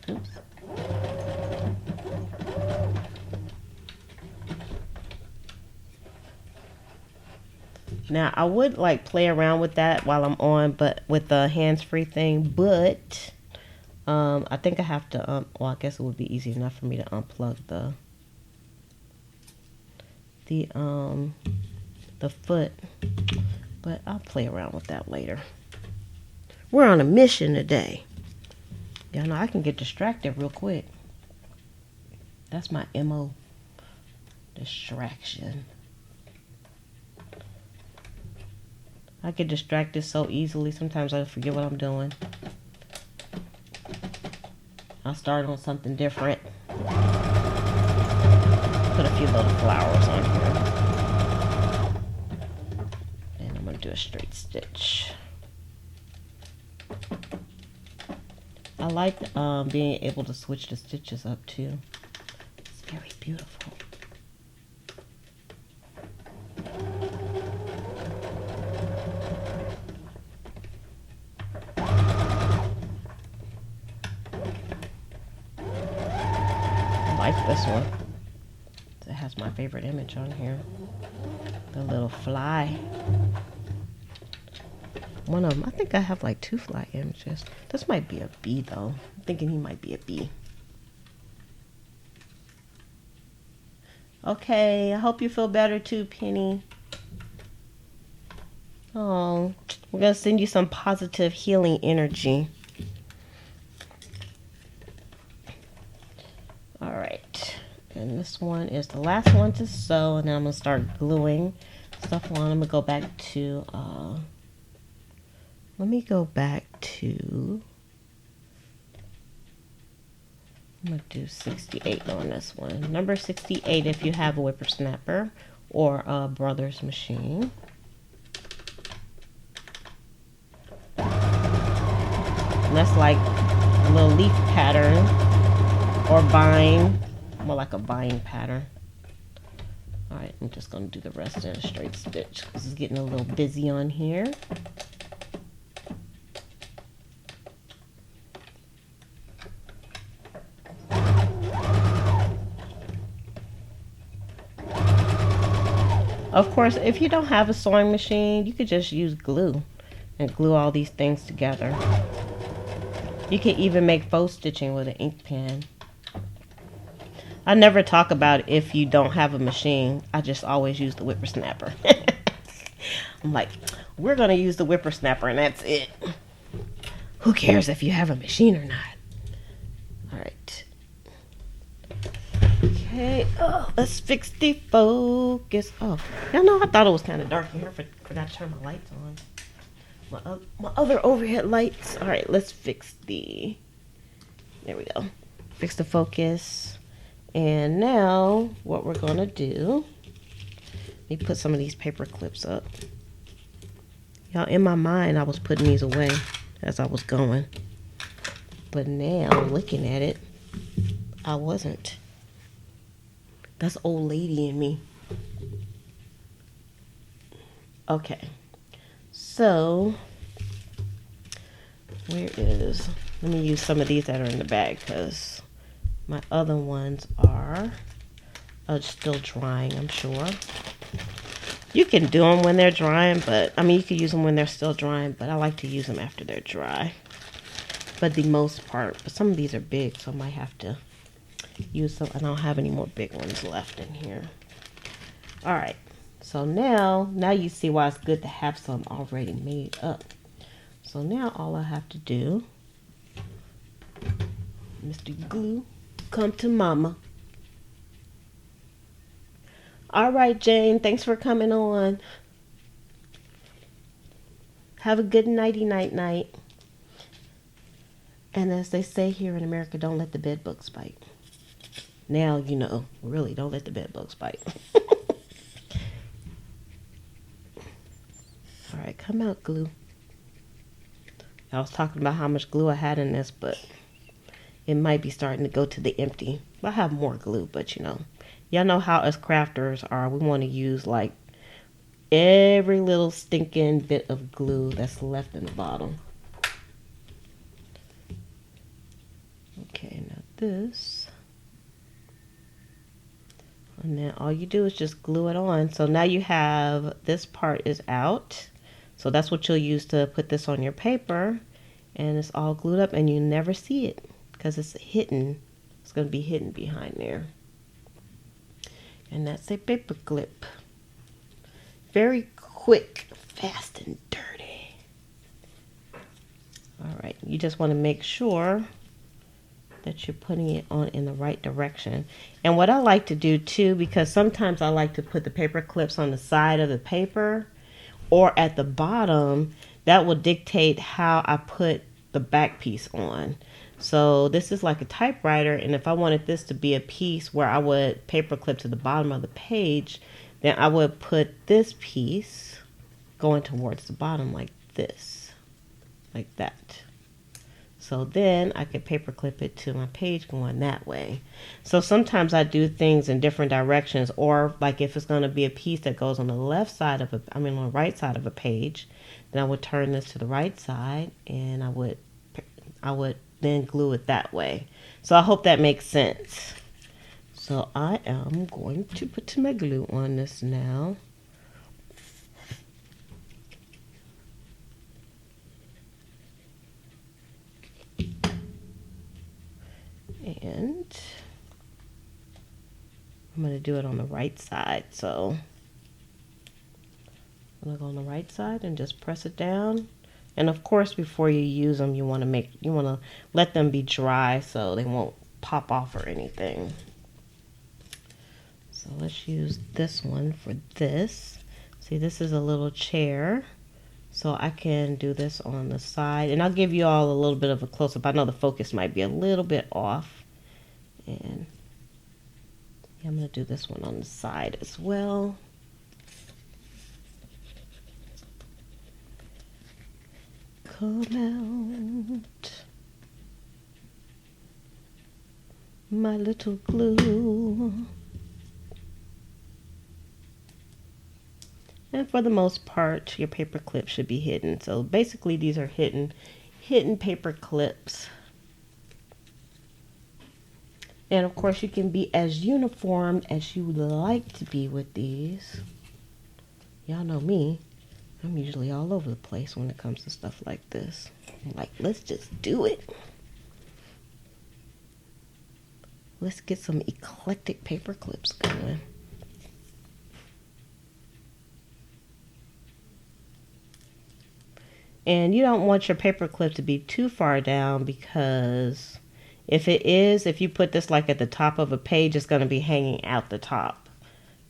Oops. Now I would like play around with that while I'm on, but with the hands-free thing, but I think I have to well, I guess it would be easy enough for me to unplug the foot, but I'll play around with that later. We're on a mission today. Y'all know I can get distracted real quick. That's my MO. Distraction. I get distracted so easily. Sometimes I forget what I'm doing. I'll start on something different. Put a few little flowers on here. And I'm going to do a straight stitch. I like being able to switch the stitches up too. It's very beautiful. I like this one. It has my favorite image on here. The little fly. One of them, I think I have like 2 fly images. This might be a bee though. I'm thinking he might be a bee. Okay, I hope you feel better too, Penny. Oh, we're gonna send you some positive healing energy. All right, and this one is the last one to sew, and then I'm gonna start gluing stuff on. I'm gonna go back to let me go back to, I'm going to do 68 on this one. Number 68 if you have a whippersnapper or a brother's machine. And that's like a little leaf pattern or vine, more like a vine pattern. Alright, I'm just going to do the rest in a straight stitch because it's getting a little busy on here. Of course, if you don't have a sewing machine, you could just use glue and glue all these things together. You can even make faux stitching with an ink pen. I never talk about if you don't have a machine. I just always use the whippersnapper. I'm like, we're going to use the whippersnapper and that's it. Who cares if you have a machine or not? All right. Okay, oh, let's fix the focus. Oh, y'all know I thought it was kind of dark in here. Forgot to turn my lights on. My other overhead lights. All right, let's fix the, there we go. Fix the focus. And now what we're going to do, let me put some of these paper clips up. Y'all, in my mind, I was putting these away as I was going. But now, looking at it, I wasn't. That's old lady in me. Okay. So, where is, let me use some of these that are in the bag because my other ones are still drying, I'm sure. You can do them when they're drying, but, I mean, you can use them when they're still drying, but I like to use them after they're dry. But the most part, but some of these are big, so I might have to use some. I don't have any more big ones left in here. All right, so now you see why it's good to have some already made up. So now all I have to do, Mr. Glue, come to mama. All right, Jane, thanks for coming on. Have a good nighty night. And as they say here in America, don't let the bed bugs bite. Now you know, really, don't let the bed bugs bite. All right, come out, glue. I was talking about how much glue I had in this, but it might be starting to go to the empty. I have more glue, but you know, y'all know how us crafters are. We want to use like every little stinking bit of glue that's left in the bottom. Okay, now this. And then all you do is just glue it on. So now you have, this part is out. So that's what you'll use to put this on your paper. And it's all glued up and you never see it because it's hidden. It's going to be hidden behind there. And that's a paper clip. Very quick, fast and dirty. All right, you just want to make sure that you're putting it on in the right direction. And what I like to do too, because sometimes I like to put the paper clips on the side of the paper or at the bottom, that will dictate how I put the back piece on. So this is like a typewriter, and if I wanted this to be a piece where I would paper clip to the bottom of the page, then I would put this piece going towards the bottom like this, like that. So then I could paper clip it to my page going that way. So sometimes I do things in different directions, or like if it's going to be a piece that goes on the left side of on the right side of a page, then I would turn this to the right side and I would then glue it that way. So I hope that makes sense. So I am going to put my glue on this now. And I'm going to do it on the right side. So I'm going to go on the right side and just press it down. And of course, before you use them, you want to let them be dry so they won't pop off or anything. So let's use this one for this. See, this is a little chair. So I can do this on the side, and I'll give you all a little bit of a close-up. I know the focus might be a little bit off. And yeah, I'm going to do this one on the side as well. Come out, my little glue. And for the most part, your paper clips should be hidden. So basically these are hidden paper clips. And of course you can be as uniform as you would like to be with these. Y'all know me. I'm usually all over the place when it comes to stuff like this. I'm like, let's just do it. Let's get some eclectic paper clips going. And you don't want your paper clip to be too far down, because if you put this like at the top of a page, it's going to be hanging out the top,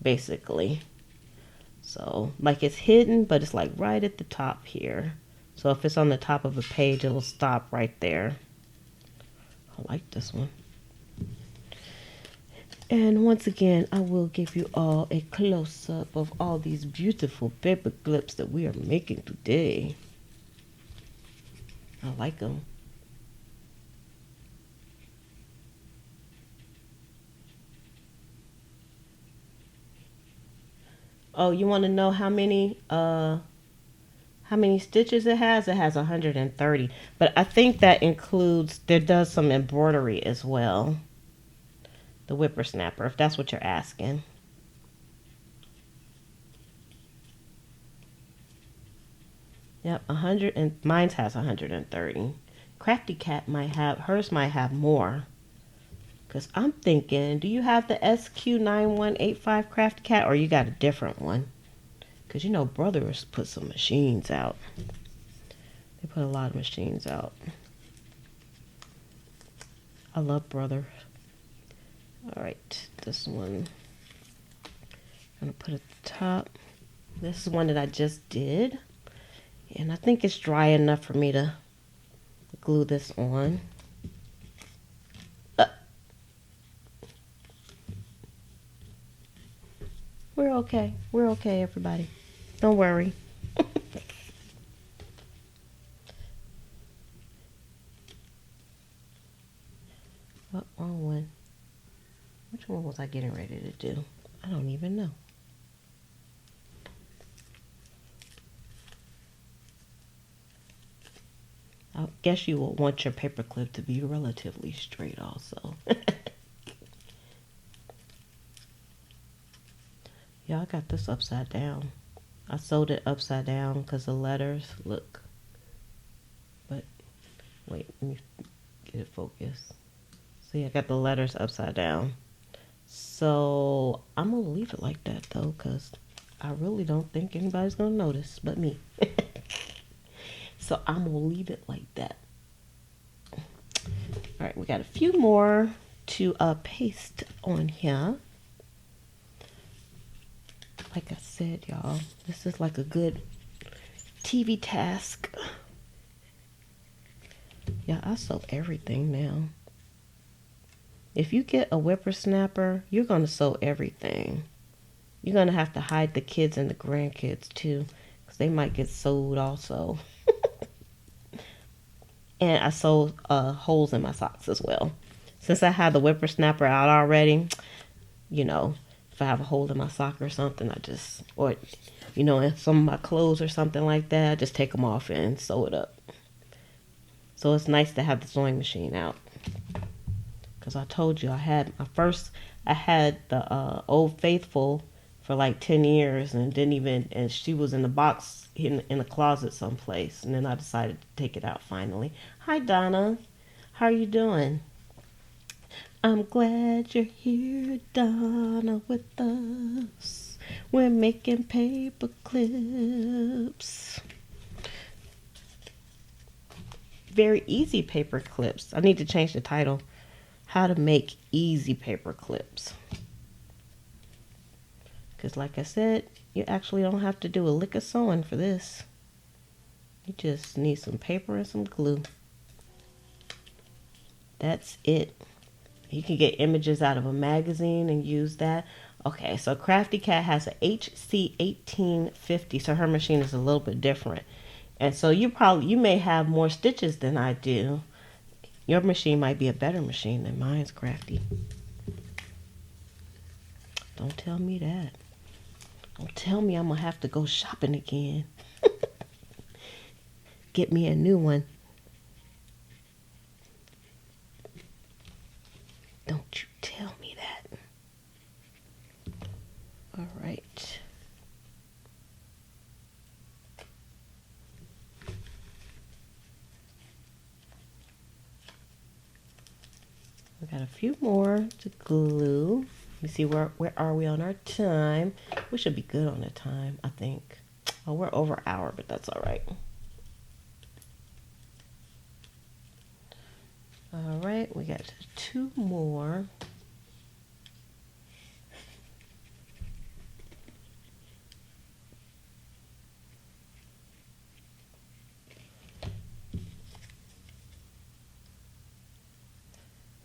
basically. So like it's hidden, but it's like right at the top here. So if it's on the top of a page, it'll stop right there. I like this one. And once again, I will give you all a close-up of all these beautiful paper clips that we are making today. I like them. Oh, you want to know how many stitches it has? It has 130. But I think that includes, there does some embroidery as well. The whippersnapper, if that's what you're asking. Yep, 100, and mine has 130. Crafty Cat hers might have more. Because I'm thinking, do you have the SQ9185 Crafty Cat, or you got a different one? Because you know Brothers put some machines out. They put a lot of machines out. I love Brothers. Alright, this one I'm going to put at the top. This is one that I just did. And I think it's dry enough for me to glue this on. We're okay. We're okay, everybody. Don't worry. Oh, wrong one. Which one was I getting ready to do? I don't even know. I guess you will want your paper clip to be relatively straight also. Yeah, I got this upside down. I sewed it upside down because the letters look. But wait, let me get it focused. See, I got the letters upside down. So I'm gonna leave it like that though, because I really don't think anybody's gonna notice but me. So I'm gonna leave it like that. All right, we got a few more to paste on here. Like I said, y'all, this is like a good TV task. Yeah, I sew everything now. If you get a whippersnapper, you're going to sew everything. You're going to have to hide the kids and the grandkids too, because they might get sewed also. And I sew holes in my socks as well. Since I have the whippersnapper out already, you know, if I have a hole in my sock or something, or, you know, in some of my clothes or something like that, I just take them off and sew it up. So it's nice to have the sewing machine out. Because I told you I had the Old Faithful for like 10 years and she was in the box in a closet someplace. And then I decided to take it out finally. Hi, Donna. How are you doing? I'm glad you're here, Donna, with us. We're making paper clips. Very easy paper clips. I need to change the title. How to make easy paper clips. Because like I said, you actually don't have to do a lick of sewing for this. You just need some paper and some glue. That's it. You can get images out of a magazine and use that. Okay, so Crafty Cat has a HC1850, so her machine is a little bit different. And so you may have more stitches than I do. Your machine might be a better machine than mine's, Crafty. Don't tell me that. Don't tell me I'm going to have to go shopping again. Get me a new one. Don't you tell me that. All right. We got a few more to glue. Let me see, where are we on our time? We should be good on the time, I think. Oh, we're over an hour, but that's all right. All right, we got 2 more.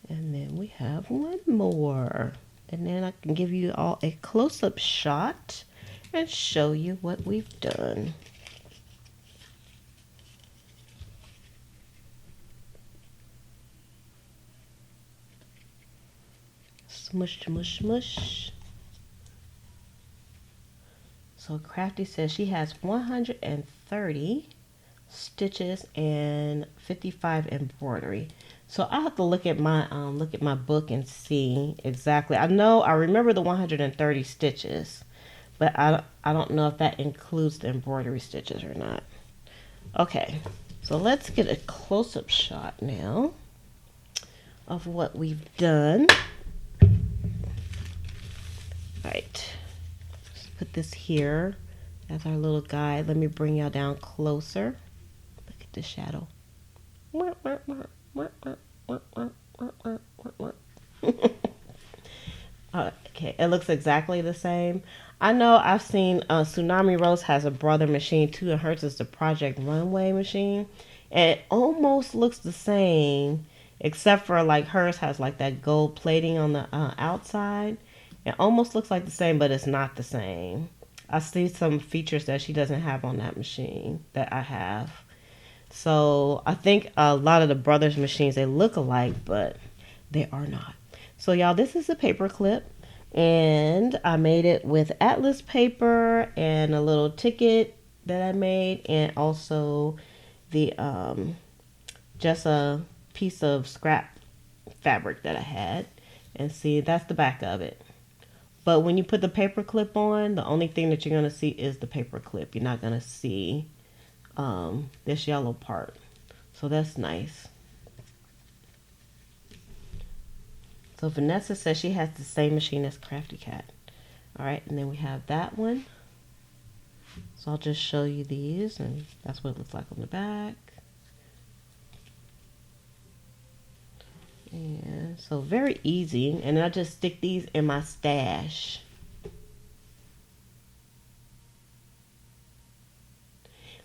And then we have 1 more. And then I can give you all a close-up shot and show you what we've done. Smush, smush, smush. So Crafty says she has 130 stitches and 55 embroidery. So I have to look at my book and see exactly. I remember the 130 stitches, but I don't know if that includes the embroidery stitches or not. Okay, so let's get a close-up shot now of what we've done. All right, let's put this here as our little guide. Let me bring y'all down closer. Look at the shadow. Okay, it looks exactly the same. I know I've seen Tsunami Rose has a brother machine too, and hers is the Project Runway machine. And it almost looks the same, except for like hers has like that gold plating on the outside. It almost looks like the same, but it's not the same. I see some features that she doesn't have on that machine that I have. So I think a lot of the brothers' machines, they look alike, but they are not. So y'all, this is a paper clip, and I made it with Atlas paper and a little ticket that I made, and also the just a piece of scrap fabric that I had. And see, that's the back of it. But when you put the paper clip on, the only thing that you're going to see is the paper clip. You're not going to see this yellow part. So that's nice. So Vanessa says she has the same machine as Crafty Cat. All right, and then we have that one. So I'll just show you these, and that's what it looks like on the back. And so very easy, and I just stick these in my stash.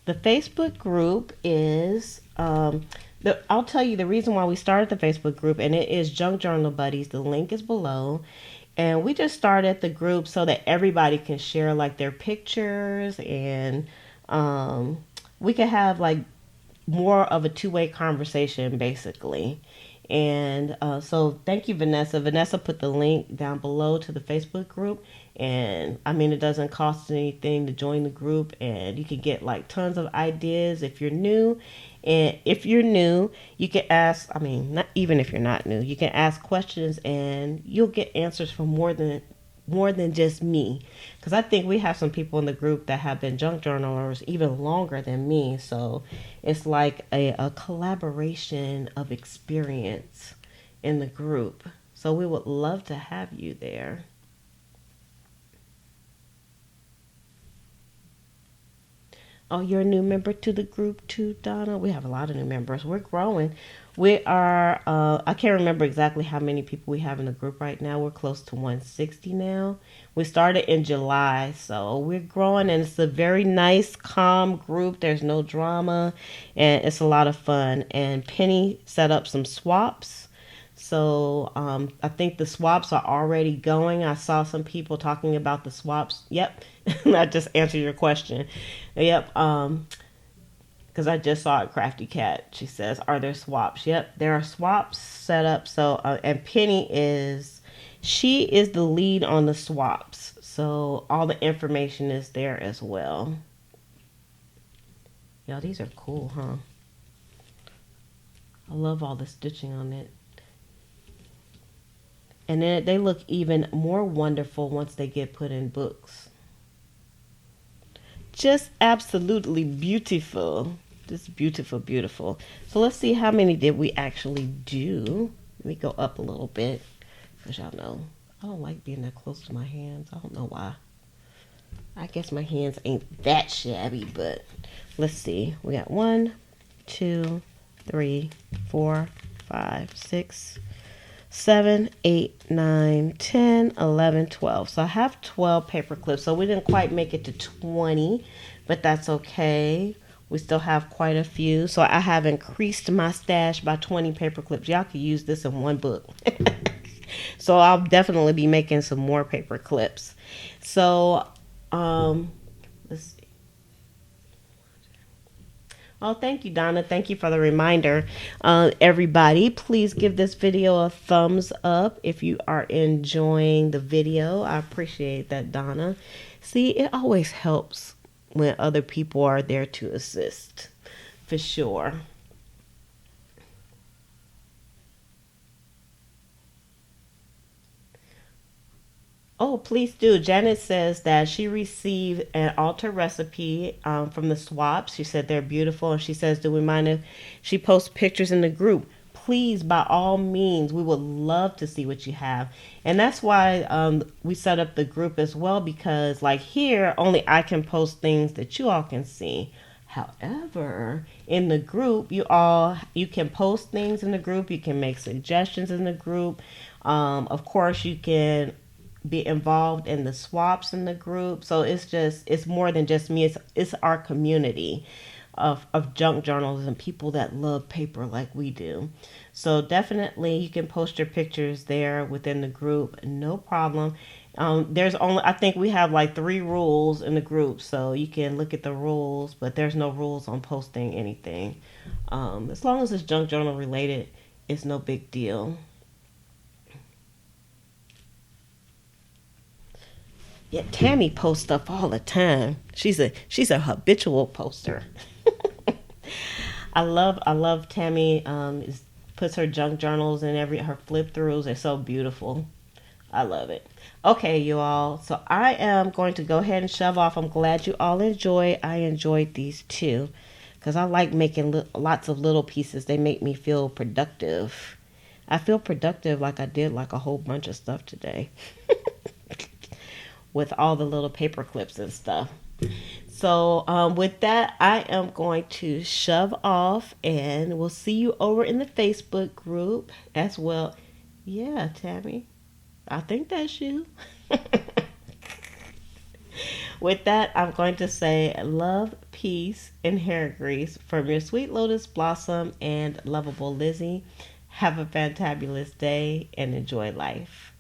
The Facebook group is, I'll tell you the reason why we started the Facebook group, and it is Junk Journal Buddies. The link is below. And we just started the group so that everybody can share like their pictures, and we can have like more of a two-way conversation basically. And so thank you, Vanessa. Vanessa put the link down below to the Facebook group. And I mean, it doesn't cost anything to join the group, and you can get like tons of ideas if you're new. And if you're new, you can ask, I mean, not even if you're not new, you can ask questions and you'll get answers from more than just me. Because I think we have some people in the group that have been junk journalers even longer than me. So it's like a collaboration of experience in the group. So we would love to have you there. Oh, you're a new member to the group too, Donna? We have a lot of new members. We're growing. We are, I can't remember exactly how many people we have in the group right now. We're close to 160 now. We started in July, so we're growing, and it's a very nice, calm group. There's no drama, and it's a lot of fun. And Penny set up some swaps. So I think the swaps are already going. I saw some people talking about the swaps. Yep, I just answered your question. Yep, because I just saw it, Crafty Cat. She says, are there swaps? Yep, there are swaps set up. So, and Penny she is the lead on the swaps. So all the information is there as well. Yo, these are cool, huh? I love all the stitching on it. And then they look even more wonderful once they get put in books. Just absolutely beautiful. Just beautiful, beautiful. So let's see how many did we actually do. Let me go up a little bit, because y'all know I don't like being that close to my hands. I don't know why. I guess my hands ain't that shabby, but let's see. We got 1, 2, 3, 4, 5, 6, 7, 8, 9, 10, 11, 12. So I have 12 paper clips. So we didn't quite make it to 20, but that's okay. We still have quite a few. So I have increased my stash by 20 paper clips. Y'all could use this in one book. So I'll definitely be making some more paper clips. So let's see. Oh, thank you, Donna. Thank you for the reminder. Everybody, please give this video a thumbs up if you are enjoying the video. I appreciate that, Donna. See, it always helps when other people are there to assist, for sure. Oh, please do. Janet says that she received an altar recipe from the swaps. She said they're beautiful. And she says, do we mind if she posts pictures in the group? Please, by all means, we would love to see what you have. And that's why we set up the group as well, because like here, only I can post things that you all can see. However, in the group, you can post things in the group. You can make suggestions in the group. Of course, you can be involved in the swaps in the group. So it's more than just me. It's our community of junk journals and people that love paper like we do. So definitely you can post your pictures there within the group, no problem. There's only, I think we have like 3 rules in the group, so you can look at the rules, but there's no rules on posting anything. As long as it's junk journal related, it's no big deal. Yeah, Tammy posts stuff all the time. She's a habitual poster. I love Tammy. Puts her junk journals and her flip throughs. They're so beautiful. I love it. Okay, you all. So I am going to go ahead and shove off. I'm glad you all enjoy. I enjoyed these too because I like making lots of little pieces. They make me feel productive. I feel productive like I did like a whole bunch of stuff today with all the little paper clips and stuff. So, with that, I am going to shove off and we'll see you over in the Facebook group as well. Yeah, Tammy, I think that's you. With that, I'm going to say love, peace, and hair grease from your sweet lotus blossom and lovable Lizzie. Have a fantabulous day and enjoy life.